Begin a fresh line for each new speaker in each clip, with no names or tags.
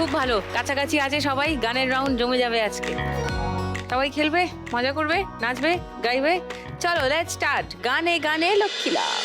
খুব ভালো, কাছাকাছি আছে সবাই, গানের রাউন্ড জমে যাবে আজকে। সবাই খেলবে, মজা করবে, নাচবে, গাইবে। চলো লেটস স্টার্ট। গানে গানে লক্ষ্মী লাভ।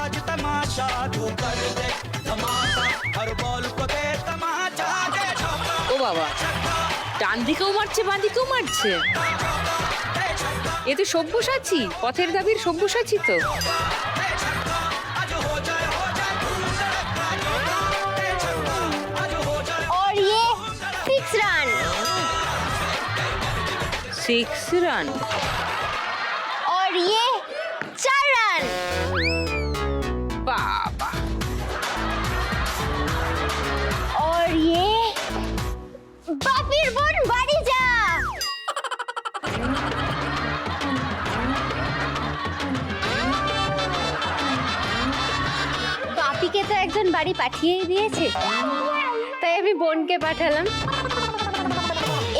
आज तमाशा तू कर दे धमाका हर बॉल को दे तमाचा दे
ও বাবা, ডান দিকেও মারছে, বাঁ দিকেও মারছে। এ তো সব্যসাচী, পথের দাবির সব্যসাচী তো।
आज हो जाए
6 रन
6 রান
और ये 4 रन।
বাবা,
और ये বাপির বোন বাড়ি যা। বাপিকে তো একজন বাড়ি পাঠিয়েই দিয়েছে, তাই আমি বোনকে পাঠালাম।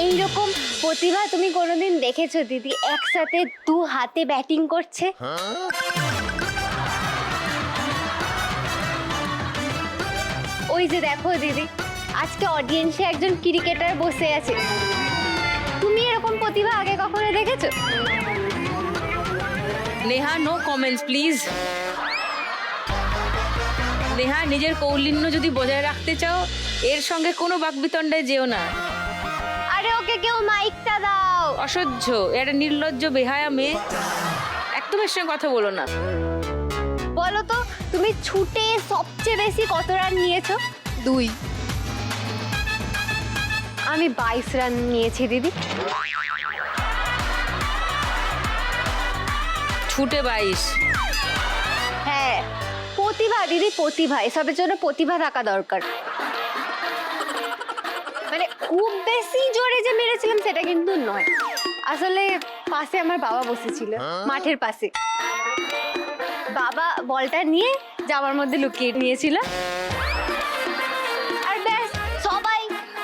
এইরকম প্রতিভা তুমি কোনোদিন দেখেছো দিদি, একসাথে 2 হাতে ব্যাটিং করছে? ওই যে দেখো দিদি, আজকে অডিয়েন্সে একজন ক্রিকেটার বসে আছে। তুমি এরকম প্রতিভা আগে কখনো দেখেছো?
Neha no comments please. Neha, নিজের কৌলিন্য যদি বজায় রাখতে চাও, এর সঙ্গে কোনো বাকবিতণ্ডায় যেও না।
আরে ওকে কেউ মাইকটা দাও।
অসহ্য, একটা নির্লজ্জ বেহায়া মেয়ে, একদম এর সঙ্গে কথা বলো না।
বলো তো, তুমি ছুটে সবচেয়ে বেশি কত রান নিয়েছো?
2।
আমি 22 রান নিয়েছি দিদি।
ছুটে 22?
হ্যাঁ, প্রতিভা দিদি, প্রতিভা। এসবের জন্য প্রতিভা থাকা দরকার। মানে খুব বেশি জোরে যে মেরেছিলাম সেটা কিন্তু নয়, আসলে পাশে আমার বাবা বসেছিল, মাঠের পাশে। বাবা বলটা নিয়ে জামার মধ্যে লুকিয়ে নিয়েছিল, আর ব্যাস সবাই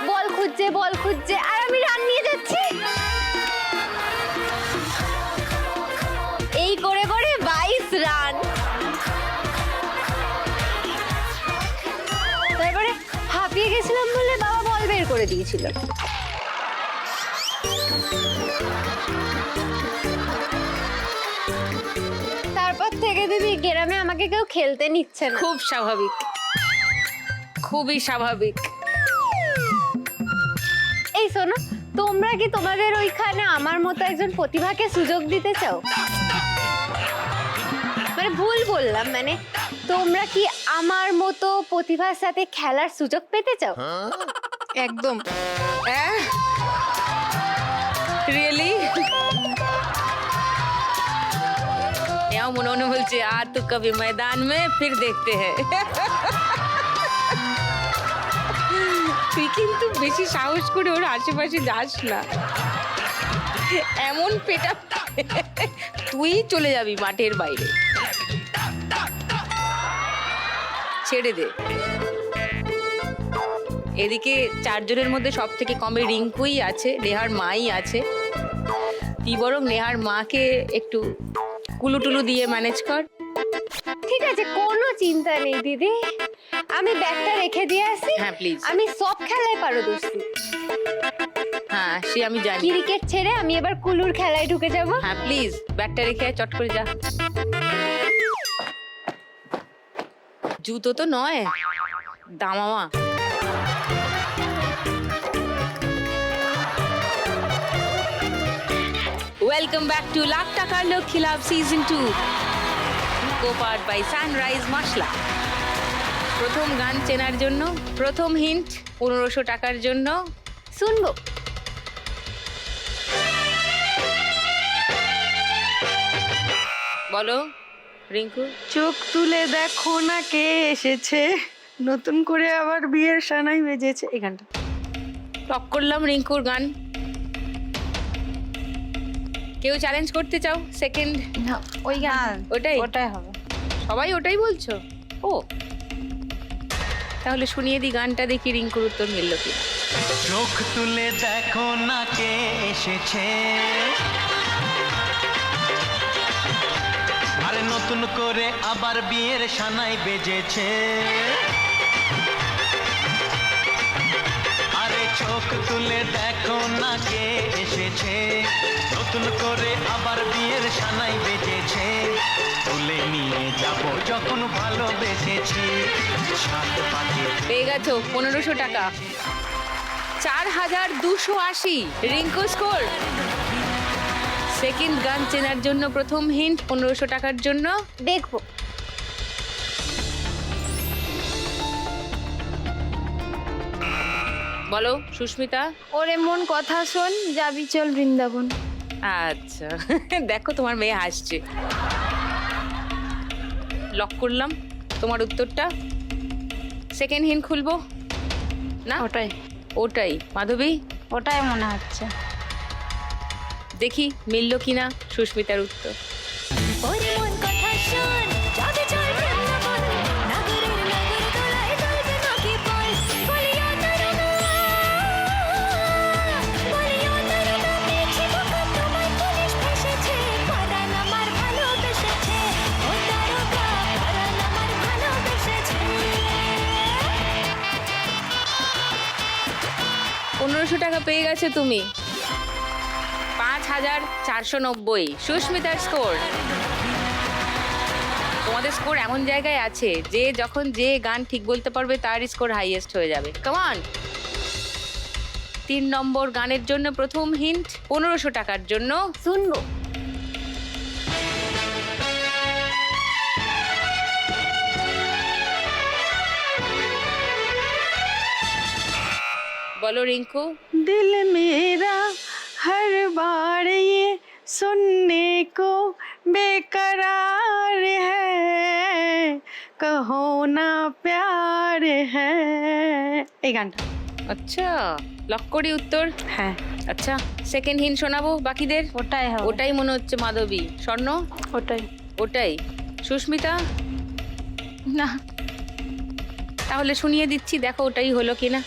বল খুঁজছে আর আমি রান নিয়ে যাচ্ছি। এই করে করে 22 রান। তারপরে হাঁপিয়ে গেছিলাম বলে বাবা বল বের করে দিয়েছিল। তারপর থেকে দিদি গ্রামে আমাকে কেউ খেলতে নিচ্ছে না।
খুব স্বাভাবিক, খুবই স্বাভাবিক।
এই শোনো, তোমরা কি তোমাদের ওইখানে আমার মতো একজন প্রতিভাকে সুযোগ দিতে চাও? মানে ভুল বললাম, মানে তোমরা কি আমার মতো প্রতিভার সাথে খেলার সুযোগ পেতে চাও?
একদম।
রিয়েলি? মনে মনে বলছে আ তো কবি ময়দান মে ফির দেখতে হ্যাঁ। তুই কিন্তু বেশি সাহস করে ওর আশেপাশে যাস না, এমন পেটা তুই চলে যাবি মাঠের বাইরে, ছেড়ে দে। এদিকে 4 জনের মধ্যে সব থেকে কমে রিঙ্কুই আছে, নেহার মাই আছে। তুই বরং নেহার মাকে একটু কুলুটুলু দিয়ে ম্যানেজ কর।
ঠিক আছে, কোনো চিন্তা নেই দিদি, আমি ব্যাগটা রেখে দিয়ে আসি।
হ্যাঁ প্লিজ।
আমি সব খেলায় পারদর্শী।
হ্যাঁ সে আমি জানি।
ক্রিকেট ছেড়ে আমি এবার কুলুর খেলায় ঢুকে যাব।
হ্যাঁ প্লিজ, ব্যাগটা রেখে আয়, চট করে যা। জুতো তো নয়, দামামা। ওয়েলকাম ব্যাক টু লাখ টাকার লক্ষ্মী লাভ সিজন 2, co-powered by সানরাইজ মশলা। প্রথম গান চেনার জন্য প্রথম হিন্ট 1500 টাকার জন্য
শুনবো।
বলো রিঙ্কু।
চোখ তুলে দেখো না কে এসেছে, নতুন করে আবার বিয়ের সানাই বেজেছে এই গানটা।
লক করলাম রিঙ্কুর গান। কেউ চ্যালেঞ্জ করতে চাও? সেকেন্ড
না ওই গান
ওটাই
ওটাই হবে।
সবাই ওটাই বলছো? ও তাহলে শুনিয়ে দি গানটা, দেখি রিঙ্কুর উত্তর মিলল কি।
চোখ তুলে দেখো না কে এসেছে, আরে নতুন করে আবার বিয়ের সানাই বেজেছে। আরে চোখ তুলে দেখো না কে এসেছে, নতুন করে আবার বিয়ের সানাই বেজেছে। তুলে নিয়ে যাব যখন ভালোবেসেছি, সাত পাখি
পেয়ে গেছো 1500 টাকা। 4280 রিঙ্কু স্কোর। সেকেন্ড গান চেনার জন্য প্রথম হিন্ট 1500 টাকার জন্য।
দেখবো।
বলো সুস্মিতা।
ওরে মন কথা শোন, যাবি চল বৃন্দাবন।
আচ্ছা দেখো তোমার মেয়ে হাসছে। লক করলাম তোমার উত্তরটা। সেকেন্ড হিন্ট খুলবো না?
ওটাই
ওটাই মাধবী,
ওটাই মনে হচ্ছে।
দেখি মিলল কিনা সুস্মিতার উত্তর।
ওরে মন কথা শোন, যাবে চল বৃন্দাবন, নাগরের নাগর দোলায় দুলবে নাকি বল, বলিয়া তরুণা, বলিয়া তরুণা, পেয়েছি বোকা তোমায় পুলিশ ফেসেছে, পরাণ আমার ভালোবেসেছে, ও তারকা পরাণ আমার ভালোবেসেছে।
1500 টাকা পেয়ে গেছো তুমি। 5490 সুস্মিতার স্কোর। তোমাদের স্কোর এমন জায়গায় আছে যে যখন যে গান ঠিক বলতে পারবে তার স্কোর হাইয়েস্ট হয়ে যাবে। কামান 3 নম্বর গানের জন্য প্রথম হিন্ট 1500 টাকার জন্য।
শুনবো।
বলো রিঙ্কু।
दिल मेरा हर बार ये सुनने को बेकरार है, कहो ना प्यार है এই গানটা।
আচ্ছা লক করি উত্তর।
হ্যাঁ
আচ্ছা সেকেন্ড হিন্ট শোনাবো বাকিদের।
ওটাই হবে।
ওটাই মনে হচ্ছে মাধবী। স্বর্ণ
ওটাই।
ওটাই। সুস্মিতা
না
তাহলে শুনিয়ে দিচ্ছি, দেখো ওটাই হলো কিনা।